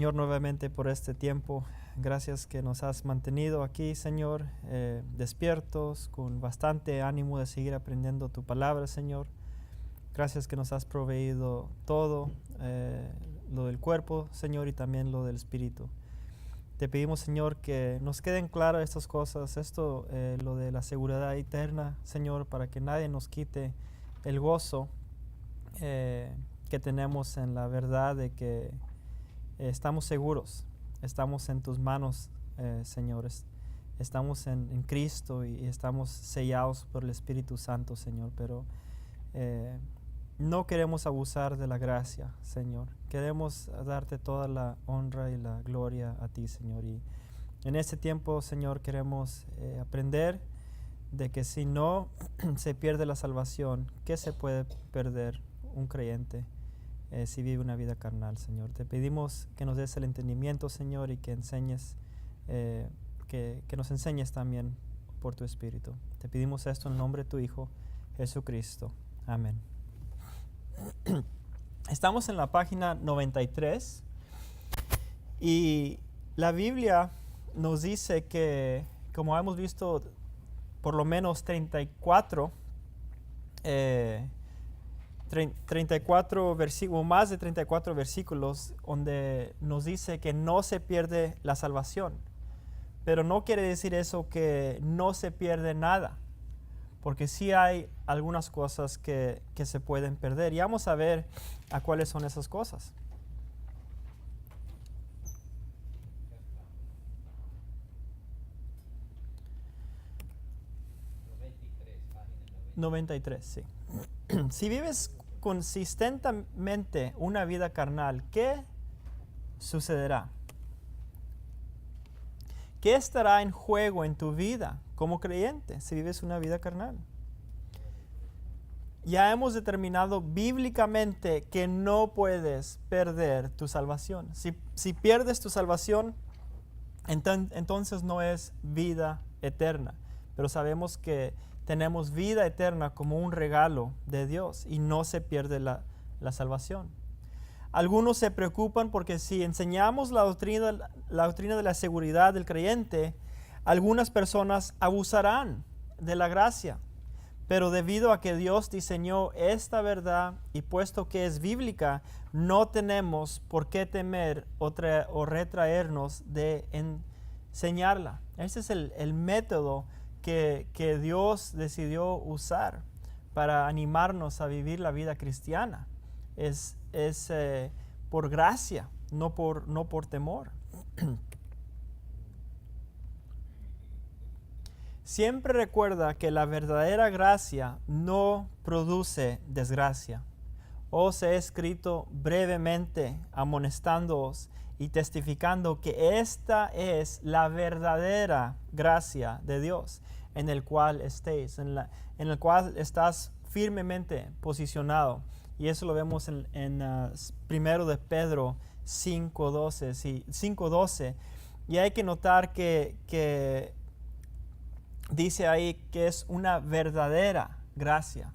Señor, nuevamente por este tiempo. Gracias que nos has mantenido aquí, Señor, despiertos, con bastante ánimo de seguir aprendiendo tu palabra, Señor. Gracias que nos has proveído todo, lo del cuerpo, Señor, y también lo del espíritu. Te pedimos, Señor, que nos queden claras estas cosas, lo de la seguridad eterna, Señor, para que nadie nos quite el gozo que tenemos en la verdad de que estamos seguros, estamos en tus manos, Señor. Estamos en Cristo y estamos sellados por el Espíritu Santo, Señor, pero no queremos abusar de la gracia, Señor. Queremos darte toda la honra y la gloria a ti, Señor. Y en este tiempo, Señor, queremos aprender de que si no se pierde la salvación, ¿qué se puede perder un creyente si vive una vida carnal, Señor? Te pedimos que nos des el entendimiento, Señor, y que enseñes, que nos enseñes también por tu Espíritu. Te pedimos esto en el nombre de tu Hijo, Jesucristo. Amén. Estamos en la página 93 y la Biblia nos dice que, como hemos visto, por lo menos 34 versículos, más de 34 versículos donde nos dice que no se pierde la salvación. Pero no quiere decir eso que no se pierde nada, porque sí hay algunas cosas que se pueden perder. Y vamos a ver a cuáles son esas cosas. Página 93, sí. Si vives consistentemente una vida carnal, ¿qué sucederá? ¿Qué estará en juego en tu vida como creyente si vives una vida carnal? Ya hemos determinado bíblicamente que no puedes perder tu salvación. Si pierdes tu salvación, entonces no es vida eterna. Pero sabemos que tenemos vida eterna como un regalo de Dios y no se pierde la salvación. Algunos se preocupan porque si enseñamos la doctrina de la seguridad del creyente, algunas personas abusarán de la gracia. Pero debido a que Dios diseñó esta verdad y puesto que es bíblica, no tenemos por qué temer o retraernos de enseñarla. Ese es el método que Dios decidió usar para animarnos a vivir la vida cristiana. Es por gracia, no por temor. Siempre recuerda que la verdadera gracia no produce desgracia. Os he escrito brevemente amonestándoos y testificando que esta es la verdadera gracia de Dios en el cual estéis, en el cual estás firmemente posicionado. Y eso lo vemos en 1 de Pedro 5:12. Y hay que notar que dice ahí que es una verdadera gracia.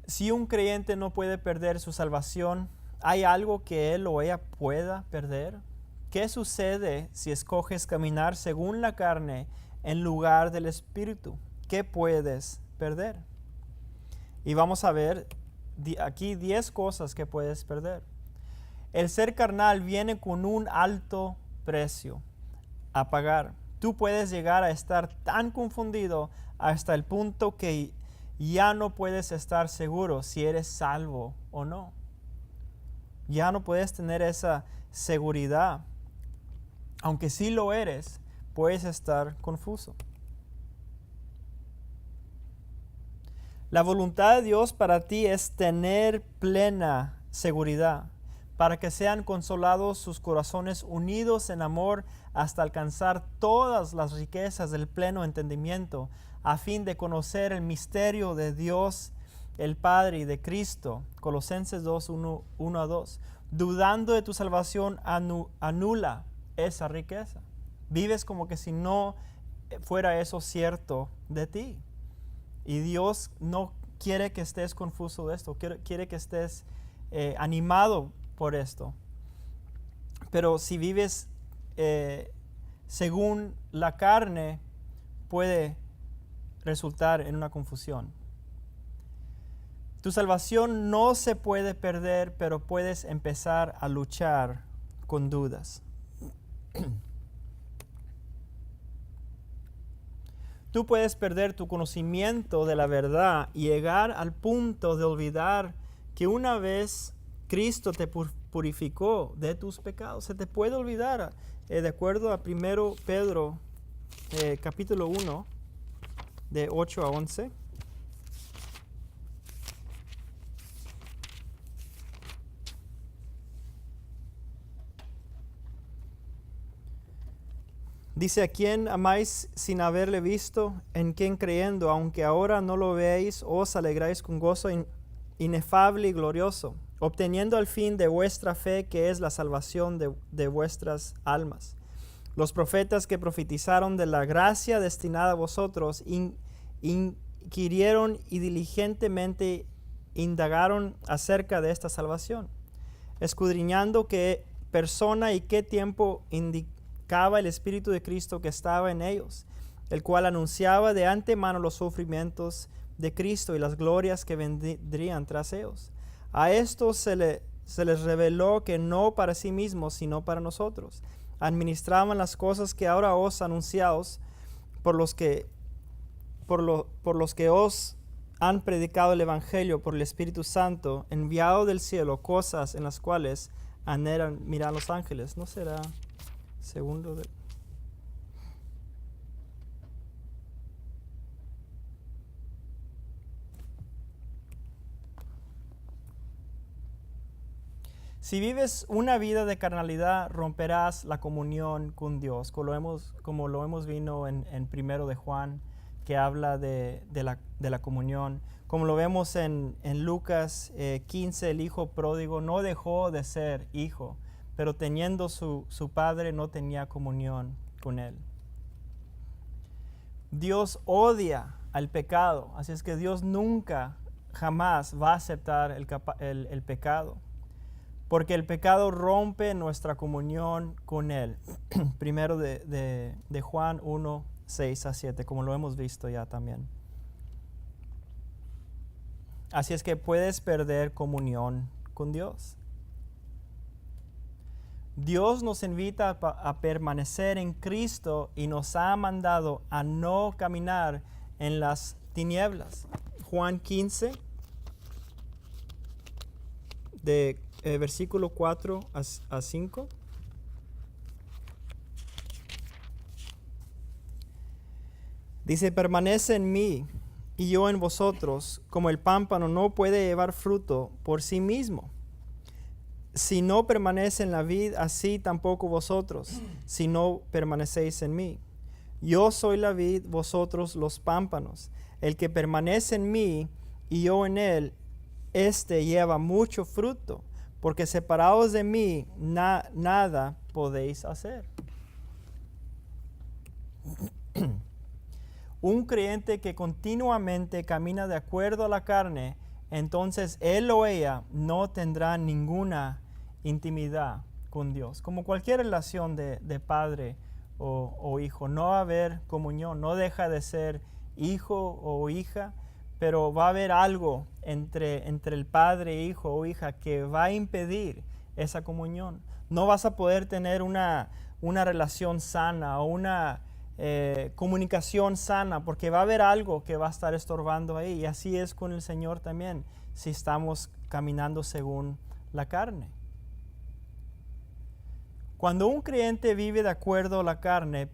Si un creyente no puede perder su salvación, ¿hay algo que él o ella pueda perder? ¿Qué sucede si escoges caminar según la carne en lugar del Espíritu? ¿Qué puedes perder? Y vamos a ver aquí 10 cosas que puedes perder. El ser carnal viene con un alto precio a pagar. Tú puedes llegar a estar tan confundido hasta el punto que ya no puedes estar seguro si eres salvo o no. Ya no puedes tener esa seguridad. Aunque sí lo eres, puedes estar confuso. La voluntad de Dios para ti es tener plena seguridad, para que sean consolados sus corazones unidos en amor hasta alcanzar todas las riquezas del pleno entendimiento, a fin de conocer el misterio de Dios, el Padre, y de Cristo. Colosenses 2:1-2. Dudando de tu salvación, anula esa riqueza. Vives como que si no fuera eso cierto de ti. Y Dios no quiere que estés confuso de esto, quiere que estés animado por esto. Pero si vives según la carne, puede resultar en una confusión. Tu salvación no se puede perder, pero puedes empezar a luchar con dudas. Tú puedes perder tu conocimiento de la verdad y llegar al punto de olvidar que una vez Cristo te purificó de tus pecados. Se te puede olvidar, de acuerdo a 1 Pedro capítulo 1, de 8 a 11. Dice: ¿a quién amáis sin haberle visto? ¿En quién creyendo, aunque ahora no lo veáis, os alegráis con gozo inefable y glorioso, obteniendo al fin de vuestra fe, que es la salvación de vuestras almas? Los profetas que profetizaron de la gracia destinada a vosotros inquirieron y diligentemente indagaron acerca de esta salvación, escudriñando qué persona y qué tiempo indicaba el Espíritu de Cristo que estaba en ellos, el cual anunciaba de antemano los sufrimientos de Cristo y las glorias que vendrían tras ellos. A estos se les reveló que no para sí mismos, sino para nosotros, administraban las cosas que ahora os anunciaos por los que os han predicado el Evangelio por el Espíritu Santo, enviado del cielo, cosas en las cuales anhelan mirar los ángeles. ¿No será segundo de... Si vives una vida de carnalidad, romperás la comunión con Dios, como lo hemos visto en 1 de Juan, que habla de la comunión. Como lo vemos en Lucas 15, el hijo pródigo no dejó de ser hijo, pero teniendo su padre no tenía comunión con él. Dios odia al pecado, así es que Dios nunca, jamás va a aceptar el pecado, porque el pecado rompe nuestra comunión con Él. Primero de Juan 1, 6 a 7, como lo hemos visto ya también. Así es que puedes perder comunión con Dios. Dios nos invita a permanecer en Cristo y nos ha mandado a no caminar en las tinieblas. Juan 15, de versículo 4 a 5. Dice: permanece en mí y yo en vosotros, como el pámpano no puede llevar fruto por sí mismo, si no permanece en la vid, así tampoco vosotros, si no permanecéis en mí. Yo soy la vid, vosotros los pámpanos. El que permanece en mí y yo en él, éste lleva mucho fruto, porque separados de mí nada podéis hacer. Un creyente que continuamente camina de acuerdo a la carne, entonces él o ella no tendrá ninguna intimidad con Dios. Como cualquier relación de padre o hijo, no va a haber comunión, no deja de ser hijo o hija, pero va a haber algo entre el padre, hijo o hija que va a impedir esa comunión. No vas a poder tener una relación sana o una comunicación sana, porque va a haber algo que va a estar estorbando ahí. Y así es con el Señor también, si estamos caminando según la carne. Cuando un creyente vive de acuerdo a la carne,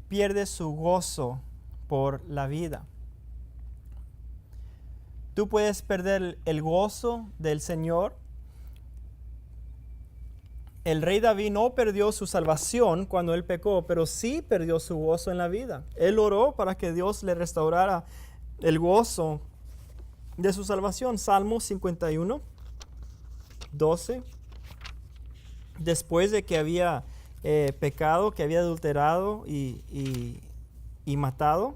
pierde su gozo por la vida. Tú puedes perder el gozo del Señor. El rey David no perdió su salvación cuando él pecó, pero sí perdió su gozo en la vida. Él oró para que Dios le restaurara el gozo de su salvación. Salmo 51, 12. Después de que había pecado, que había adulterado y matado,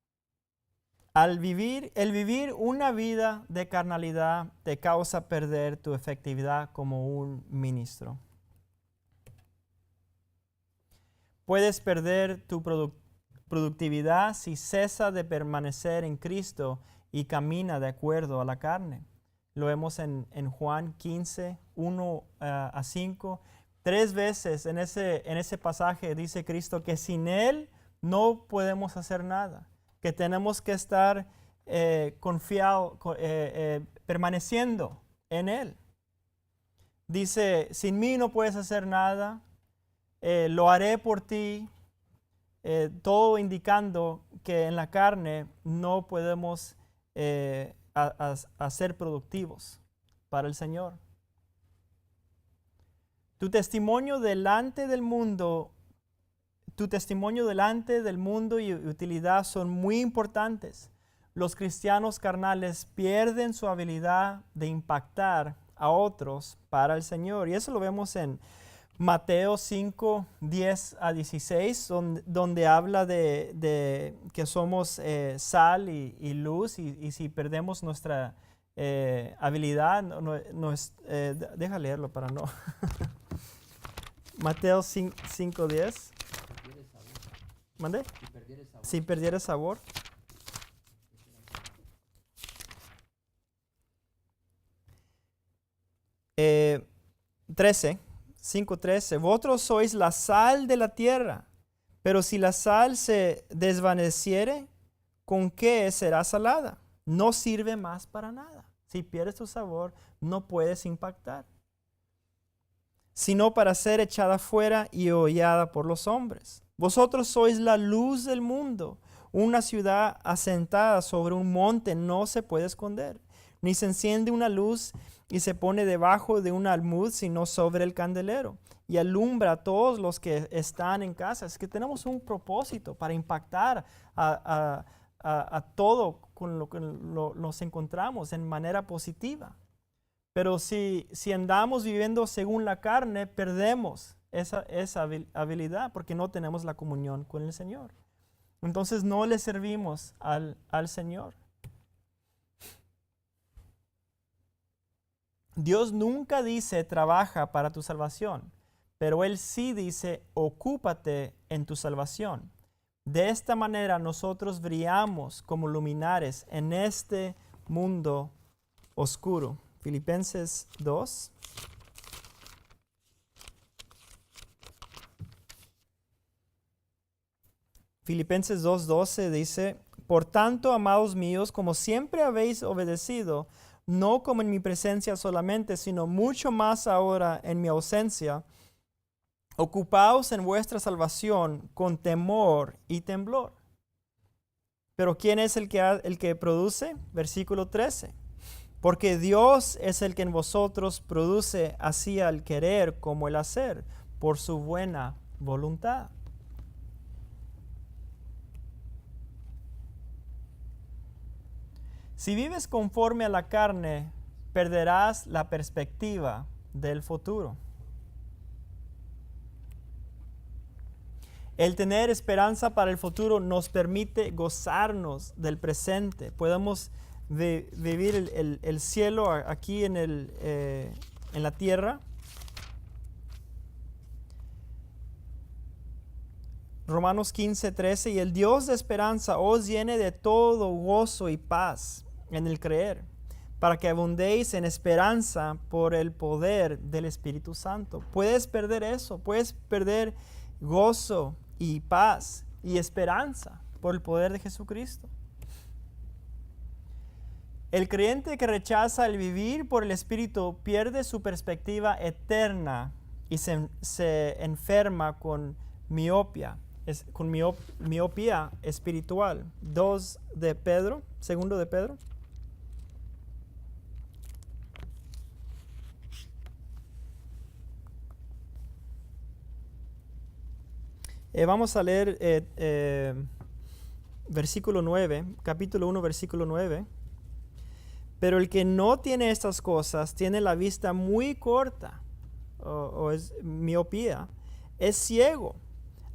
El vivir una vida de carnalidad te causa perder tu efectividad como un ministro. Puedes perder tu productividad si cesa de permanecer en Cristo y camina de acuerdo a la carne. Lo vemos en Juan 15, 1 a 5. 3 veces en ese pasaje dice Cristo que sin Él no podemos hacer nada, que tenemos que estar confiados, permaneciendo en Él. Dice, sin mí no puedes hacer nada, lo haré por ti, todo indicando que en la carne no podemos ser productivos para el Señor. Tu testimonio delante del mundo y utilidad son muy importantes. Los cristianos carnales pierden su habilidad de impactar a otros para el Señor. Y eso lo vemos en Mateo 5, 10 a 16, donde habla de que somos sal y luz, y si perdemos nuestra habilidad, deja leerlo para no. Mateo 5, 10. ¿Mande? Si perdiera sabor. 13. 5:13, vosotros sois la sal de la tierra, pero si la sal se desvaneciere, ¿con qué será salada? No sirve más para nada. Si pierdes tu sabor, no puedes impactar, sino para ser echada fuera y hollada por los hombres. Vosotros sois la luz del mundo. Una ciudad asentada sobre un monte no se puede esconder, ni se enciende una luz y se pone debajo de un almud, sino sobre el candelero, y alumbra a todos los que están en casa. Es que tenemos un propósito para impactar a todo con lo que nos encontramos en manera positiva. Pero si andamos viviendo según la carne, perdemos esa habilidad porque no tenemos la comunión con el Señor. Entonces no le servimos al Señor. Dios nunca dice trabaja para tu salvación, pero Él sí dice ocúpate en tu salvación. De esta manera nosotros brillamos como luminares en este mundo oscuro. Filipenses 2. Filipenses 2:12 dice, por tanto, amados míos, como siempre habéis obedecido, no como en mi presencia solamente, sino mucho más ahora en mi ausencia, ocupaos en vuestra salvación con temor y temblor. Pero ¿quién es el que produce? Versículo 13. Porque Dios es el que en vosotros produce así al querer como el hacer, por su buena voluntad. Si vives conforme a la carne, perderás la perspectiva del futuro. El tener esperanza para el futuro nos permite gozarnos del presente. Podemos vivir el cielo aquí en la tierra. Romanos 15:13, y el Dios de esperanza os llene de todo gozo y paz en el creer, para que abundéis en esperanza por el poder del Espíritu Santo. Puedes perder eso, puedes perder gozo y paz y esperanza por el poder de Jesucristo. El creyente que rechaza el vivir por el Espíritu pierde su perspectiva eterna y se enferma con miopía. Miopía espiritual. 2 de Pedro. Vamos a leer versículo 9, capítulo 1, versículo 9. Pero el que no tiene estas cosas tiene la vista muy corta, o es miopía, es ciego,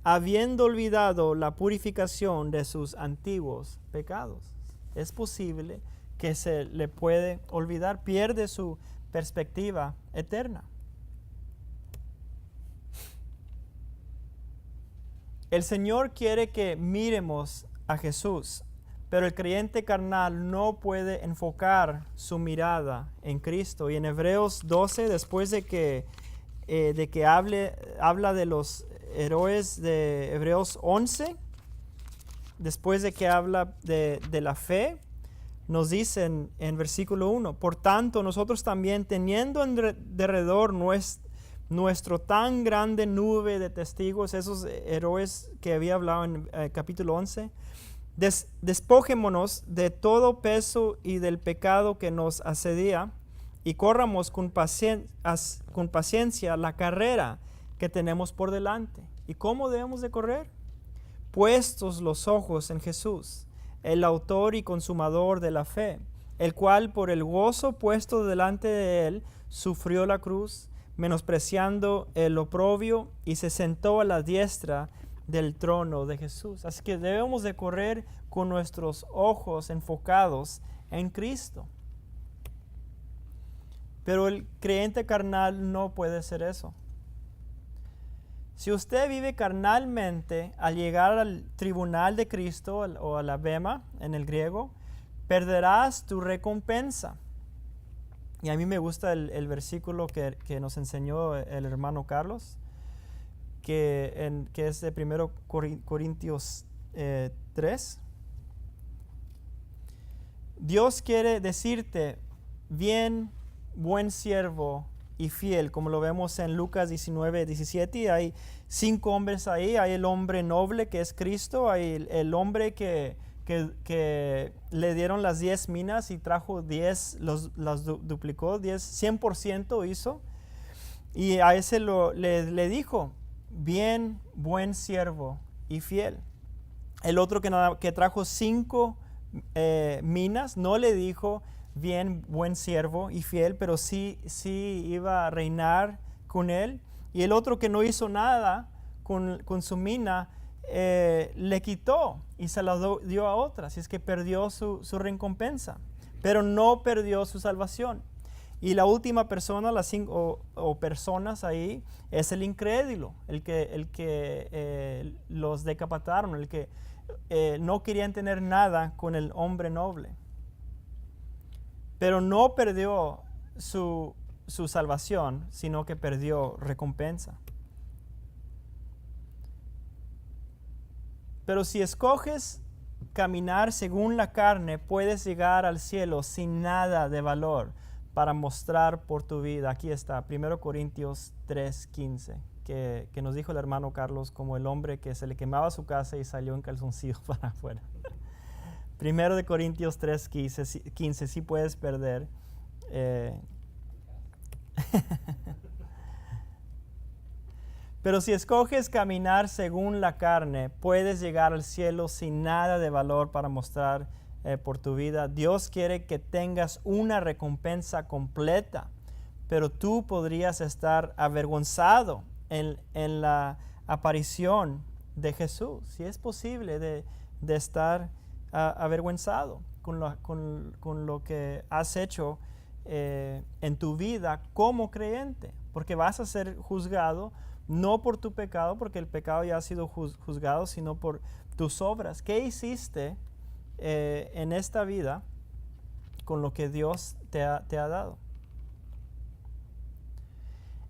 habiendo olvidado la purificación de sus antiguos pecados. es posible que se le puede olvidar, pierde su perspectiva eterna. El Señor quiere que miremos a Jesús, pero el creyente carnal no puede enfocar su mirada en Cristo. Y en Hebreos 12, después de que habla de los héroes de Hebreos 11, después de que habla de la fe, nos dicen en versículo 1, por tanto nosotros también, teniendo derredor nuestro tan grande nube de testigos, esos héroes que había hablado en capítulo 11, despojémonos de todo peso y del pecado que nos asedia y corramos con paciencia la carrera que tenemos por delante. ¿Y cómo debemos de correr? Puestos los ojos en Jesús, el autor y consumador de la fe, el cual por el gozo puesto delante de él sufrió la cruz, menospreciando el oprobio, y se sentó a la diestra del trono de Jesús. Así que debemos de correr con nuestros ojos enfocados en Cristo. Pero el creyente carnal no puede hacer eso. Si usted vive carnalmente, al llegar al tribunal de Cristo o a la bema en el griego, perderás tu recompensa. Y a mí me gusta el versículo que nos enseñó el hermano Carlos, que es de 1 Corintios 3. Dios quiere decirte, bien, buen siervo y fiel, como lo vemos en Lucas 19, 17. Hay 5 hombres ahí. Hay el hombre noble que es Cristo, hay el hombre que le dieron las 10 minas y trajo 10, las duplicó, 100% hizo. Y a ese le dijo, bien, buen siervo y fiel. El otro que trajo 5 minas no le dijo, bien, buen siervo y fiel, pero sí iba a reinar con él. Y el otro que no hizo nada con su mina, le quitó y se la dio a otra. Así es que perdió su recompensa, pero no perdió su salvación. Y la última persona, las 5 o personas ahí, es el incrédulo, el que los decapitaron, el que no querían tener nada con el hombre noble. Pero no perdió su salvación, sino que perdió recompensa. Pero si escoges caminar según la carne, puedes llegar al cielo sin nada de valor para mostrar por tu vida. Aquí está, 1 Corintios 3:15, que nos dijo el hermano Carlos, como el hombre que se le quemaba su casa y salió en calzoncillos para afuera. 1 Corintios 3:15, sí puedes perder. Pero si escoges caminar según la carne, puedes llegar al cielo sin nada de valor para mostrar por tu vida. Dios quiere que tengas una recompensa completa, pero tú podrías estar avergonzado en la aparición de Jesús. Si es posible de estar avergonzado con lo que has hecho en tu vida como creyente, porque vas a ser juzgado no por tu pecado, porque el pecado ya ha sido juzgado, sino por tus obras. ¿Qué hiciste en esta vida con lo que Dios te ha dado?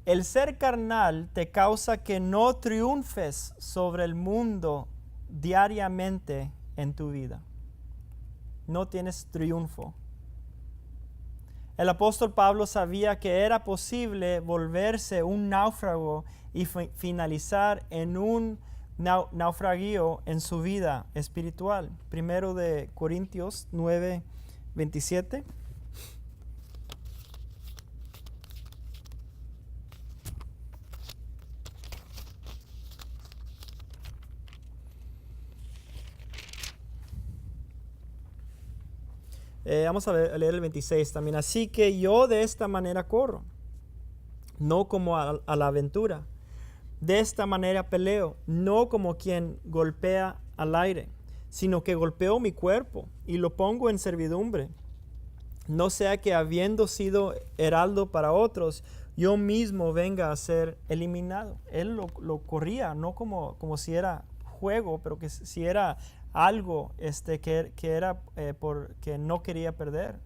El ser carnal te causa que no triunfes sobre el mundo diariamente en tu vida. No tienes triunfo. El apóstol Pablo sabía que era posible volverse un náufrago y finalizar en un naufragio en su vida espiritual. 1 Corintios 9, 27. Vamos a leer el 26 también. Así que yo de esta manera corro, no como a la aventura. De esta manera peleo, no como quien golpea al aire, sino que golpeo mi cuerpo y lo pongo en servidumbre. No sea que habiendo sido heraldo para otros, yo mismo venga a ser eliminado. Él lo corría, no como si era juego, pero que si era algo que era porque no quería perder.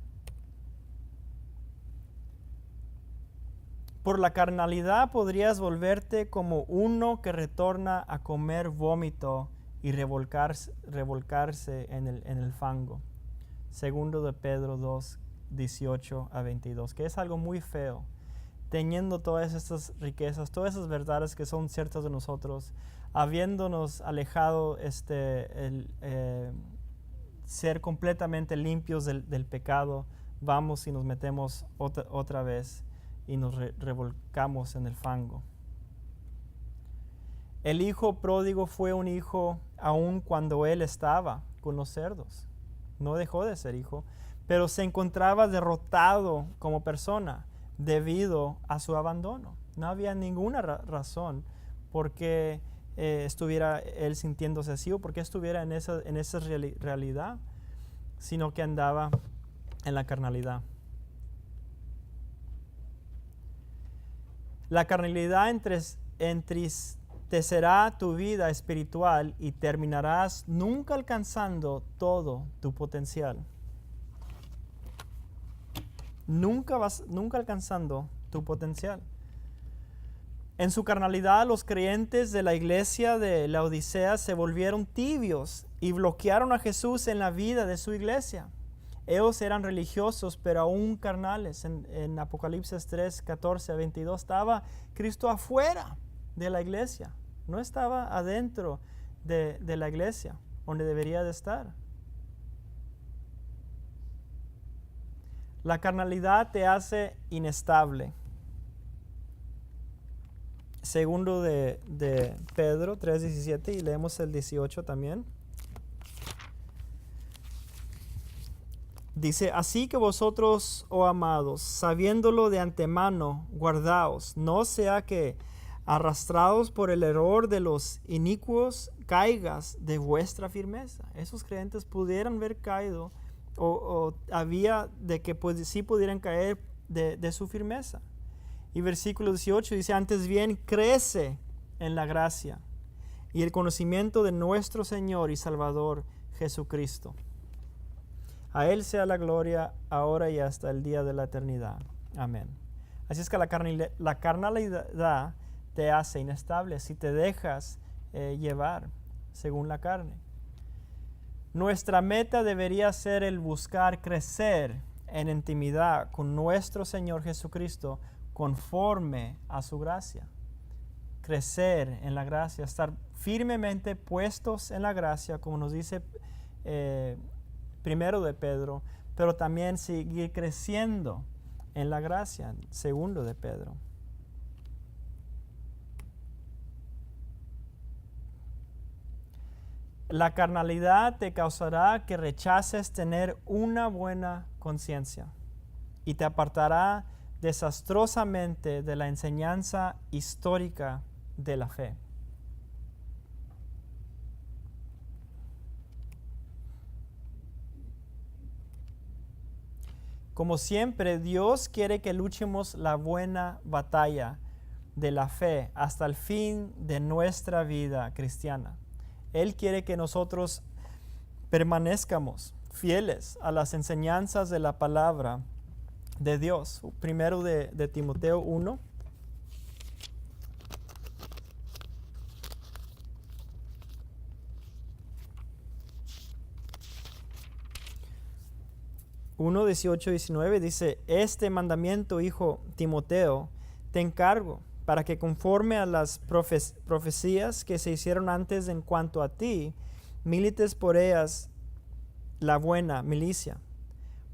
Por la carnalidad podrías volverte como uno que retorna a comer vómito y revolcarse en el fango. Segundo de Pedro 2, 18 a 22, que es algo muy feo. Teniendo todas estas riquezas, todas esas verdades que son ciertas de nosotros, habiéndonos alejado ser completamente limpios del pecado, vamos y nos metemos otra vez y nos revolcamos en el fango. El hijo pródigo fue un hijo aun cuando él estaba con los cerdos. No dejó de ser hijo, pero se encontraba derrotado como persona debido a su abandono. No había ninguna razón por qué estuviera él sintiéndose así o por qué estuviera en esa realidad, sino que andaba en la carnalidad. La carnalidad entristecerá tu vida espiritual y terminarás nunca alcanzando todo tu potencial. Nunca alcanzando tu potencial. En su carnalidad, los creyentes de la iglesia de Laodicea se volvieron tibios y bloquearon a Jesús en la vida de su iglesia. Ellos eran religiosos, pero aún carnales. En Apocalipsis 3, 14 a 22 estaba Cristo afuera de la iglesia. No estaba adentro de la iglesia, donde debería de estar. La carnalidad te hace inestable. Segundo de Pedro 3:17, y leemos el 18 también. Dice, así que vosotros, oh amados, sabiéndolo de antemano, guardaos, no sea que arrastrados por el error de los inicuos, caigas de vuestra firmeza. Esos creyentes pudieran haber caído o había de que pues, sí pudieran caer de su firmeza. Y versículo 18 dice, antes bien crece en la gracia y el conocimiento de nuestro Señor y Salvador Jesucristo. A Él sea la gloria ahora y hasta el día de la eternidad. Amén. Así es que la carnalidad te hace inestable si te dejas llevar según la carne. Nuestra meta debería ser el buscar crecer en intimidad con nuestro Señor Jesucristo conforme a su gracia. Crecer en la gracia, estar firmemente puestos en la gracia, como nos dice primero de Pedro, pero también seguir creciendo en la gracia, segundo de Pedro. La carnalidad te causará que rechaces tener una buena conciencia y te apartará desastrosamente de la enseñanza histórica de la fe. Como siempre, Dios quiere que luchemos la buena batalla de la fe hasta el fin de nuestra vida cristiana. Él quiere que nosotros permanezcamos fieles a las enseñanzas de la palabra de Dios. Primero de Timoteo 1. Uno 18-19 dice, este mandamiento, hijo Timoteo, te encargo, para que conforme a las profecías que se hicieron antes en cuanto a ti, milites por ellas la buena milicia,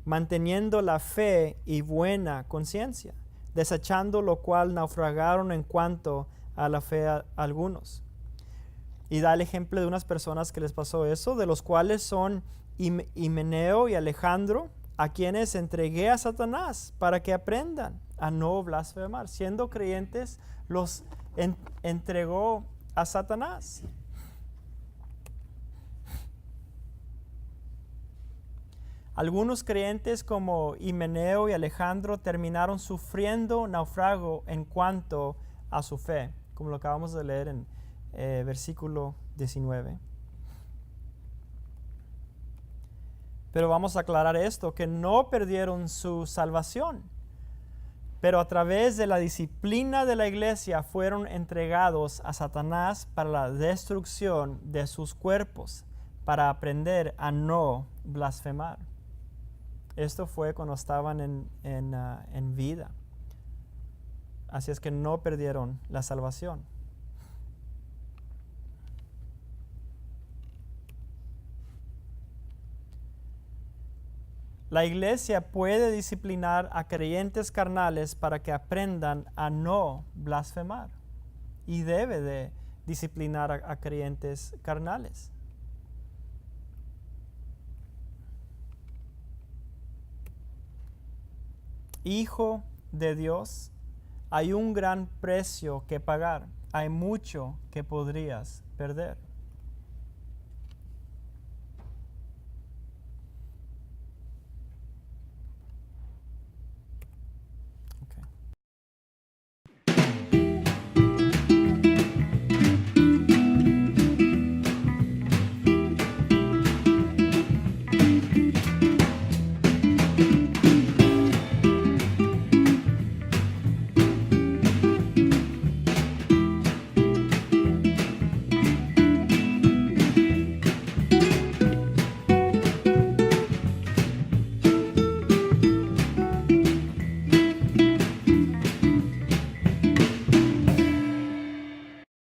manteniendo la fe y buena conciencia, desechando lo cual naufragaron en cuanto a la fe a algunos. Y da el ejemplo de unas personas que les pasó eso, de los cuales son Himeneo y Alejandro, a quienes entregué a Satanás para que aprendan a no blasfemar. Siendo creyentes, los entregó a Satanás. Algunos creyentes como Himeneo y Alejandro terminaron sufriendo naufrago en cuanto a su fe, como lo acabamos de leer en versículo 19. Pero vamos a aclarar esto, que no perdieron su salvación, pero a través de la disciplina de la iglesia fueron entregados a Satanás para la destrucción de sus cuerpos, para aprender a no blasfemar. Esto fue cuando estaban en vida. Así es que no perdieron la salvación. La iglesia puede disciplinar a creyentes carnales para que aprendan a no blasfemar. Y debe de disciplinar a creyentes carnales. Hijo de Dios, hay un gran precio que pagar. Hay mucho que podrías perder.